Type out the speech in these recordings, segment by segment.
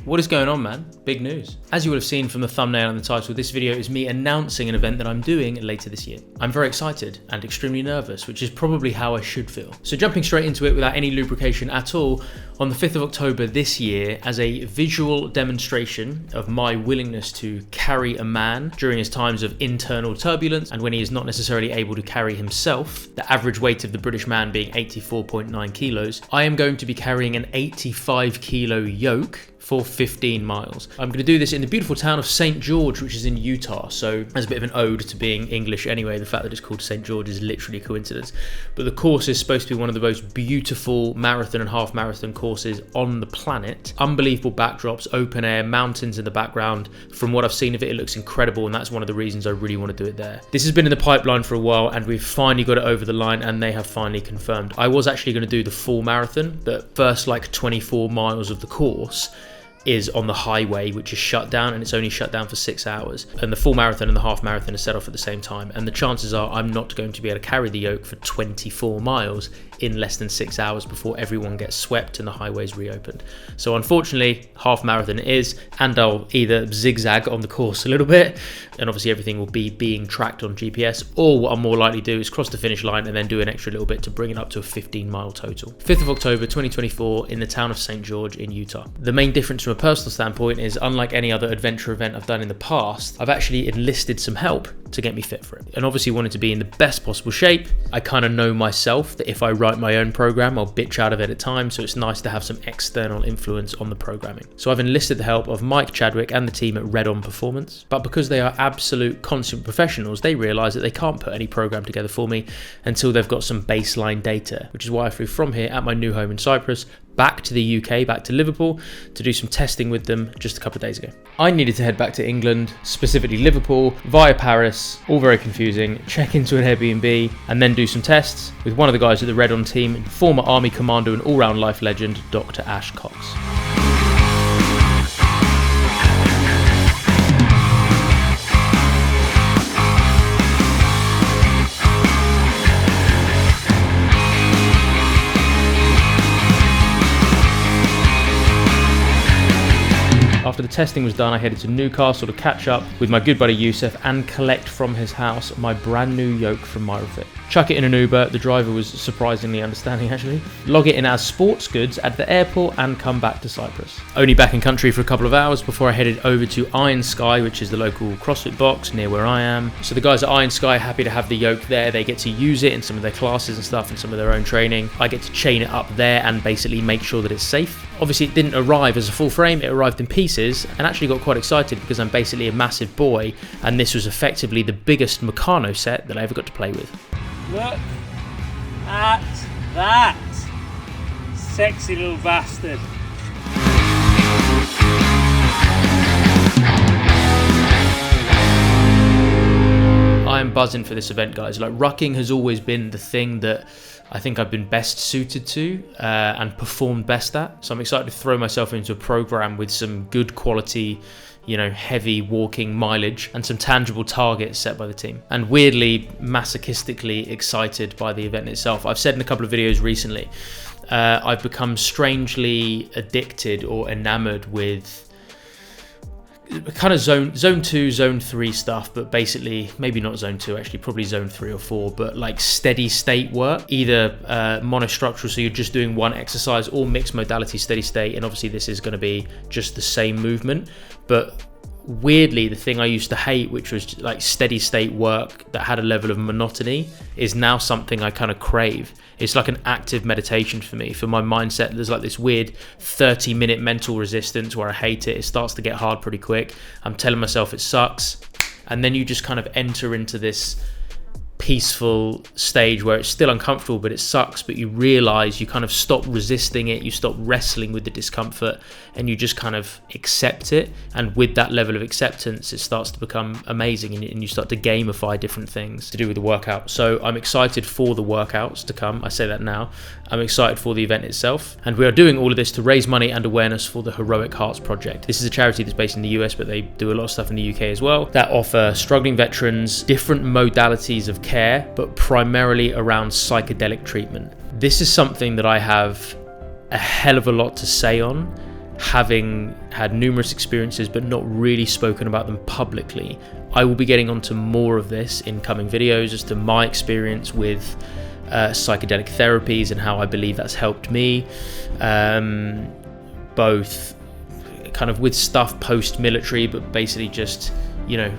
What is going on, man? Big news. As you will have seen from the thumbnail and the title, this video is me announcing an event that I'm doing later this year. I'm very excited and extremely nervous, which is probably how I should feel. So jumping straight into it without any lubrication at all, on the 5th of October this year, as a visual demonstration of my willingness to carry a man during his times of internal turbulence and when he is not necessarily able to carry himself, the average weight of the British man being 84.9 kilos, I am going to be carrying an 85 kilo yoke for 15 miles. I'm going to do this in the beautiful town of St. George, which is in Utah. So as a bit of an ode to being English anyway, the fact that it's called St. George is literally a coincidence. But the course is supposed to be one of the most beautiful marathon and half marathon courses on the planet. Unbelievable backdrops, open air, mountains in the background. From what I've seen of it, it looks incredible, and that's one of the reasons I really want to do it there. This has been in the pipeline for a while, and we've finally got it over the line, and they have finally confirmed. I was actually going to do the full marathon, but first like 24 miles of the course is on the highway, which is shut down, and it's only shut down for 6 hours. And the full marathon and the half marathon are set off at the same time. And the chances are I'm not going to be able to carry the yoke for 24 miles in less than 6 hours before everyone gets swept and the highways reopened. So unfortunately, half marathon it is, and I'll either zigzag on the course a little bit, and obviously everything will be being tracked on GPS, or what I'm more likely to do is cross the finish line and then do an extra little bit to bring it up to a 15-mile total. 5th of October 2024 in the town of St. George in Utah. The main difference from a personal standpoint is, unlike any other adventure event I've done in the past, I've actually enlisted some help to get me fit for it, and obviously wanted to be in the best possible shape. I kind of know myself that if I write my own program, I'll bitch out of it at times, so it's nice to have some external influence on the programming. So I've enlisted the help of Mike Chadwick and the team at Red On Performance, but because they are absolute consummate professionals, they realise that they can't put any program together for me until they've got some baseline data, which is why I flew from here at my new home in Cyprus back to the UK, back to Liverpool, to do some testing with them just a couple of days ago. I needed to head back to England, specifically Liverpool, via Paris, all very confusing, check into an Airbnb, and then do some tests with one of the guys at the Red On team, former Army Commando and all-round life legend, Dr. Ash Cox. After the testing was done, I headed to Newcastle to catch up with my good buddy Youssef and collect from his house my brand new yoke from Myrofit. Chuck it in an Uber, the driver was surprisingly understanding actually. Log it in as sports goods at the airport and come back to Cyprus. Only back in country for a couple of hours before I headed over to Iron Sky, which is the local CrossFit box near where I am. So the guys at Iron Sky are happy to have the yoke there. They get to use it in some of their classes and stuff and some of their own training. I get to chain it up there and basically make sure that it's safe. Obviously it didn't arrive as a full frame, it arrived in pieces, and actually got quite excited because I'm basically a massive boy and this was effectively the biggest Meccano set that I ever got to play with. Look at that sexy little bastard. I am buzzing for this event, guys. Like, rucking has always been the thing that I think I've been best suited to and performed best at. So I'm excited to throw myself into a program with some good quality, heavy walking mileage and some tangible targets set by the team. And weirdly, masochistically excited by the event itself. I've said in a couple of videos recently, I've become strangely addicted or enamored with kind of zone 2, zone 3 stuff, but basically maybe not zone 2, actually probably zone 3 or 4, but like steady state work, either monostructural, so you're just doing one exercise, or mixed modality steady state. And obviously this is going to be just the same movement, but weirdly the thing I used to hate, which was like steady state work that had a level of monotony, is now something I kind of crave. It's like an active meditation for me, for my mindset. There's like this weird 30-minute mental resistance where I hate it. It starts to get hard pretty quick. I'm telling myself it sucks, and then you just kind of enter into this peaceful stage where it's still uncomfortable, but it sucks, but you realize you kind of stop resisting it, you stop wrestling with the discomfort, and you just kind of accept it. And with that level of acceptance, it starts to become amazing, and you start to gamify different things to do with the workout. So I'm excited for the workouts to come. I say that now. I'm excited for the event itself, and we are doing all of this to raise money and awareness for the Heroic Hearts Project. This is a charity that's based in the US, but they do a lot of stuff in the UK as well, that offer struggling veterans different modalities of care, but primarily around psychedelic treatment. This is something that I have a hell of a lot to say on, having had numerous experiences but not really spoken about them publicly. I will be getting onto more of this in coming videos as to my experience with psychedelic therapies and how I believe that's helped me, both kind of with stuff post-military, but basically just, you know,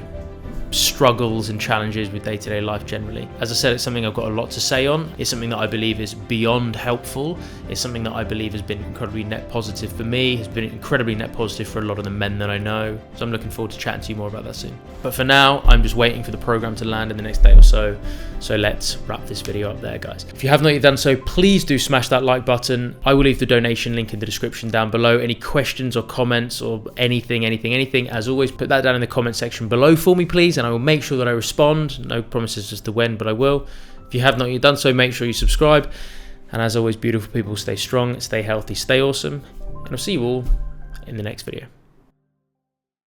struggles and challenges with day-to-day life generally. As I said, it's something I've got a lot to say on. It's something that I believe is beyond helpful. It's something that I believe has been incredibly net positive for me, has been incredibly net positive for a lot of the men that I know. So I'm looking forward to chatting to you more about that soon. But for now, I'm just waiting for the program to land in the next day or so. So let's wrap this video up there, guys. If you have not yet done so, please do smash that like button. I will leave the donation link in the description down below. Any questions or comments or anything, as always, put that down in the comment section below for me, please, and I will make sure that I respond. No promises as to when, but I will. If you have not yet done so, make sure you subscribe. And as always, beautiful people, stay strong, stay healthy, stay awesome. And I'll see you all in the next video.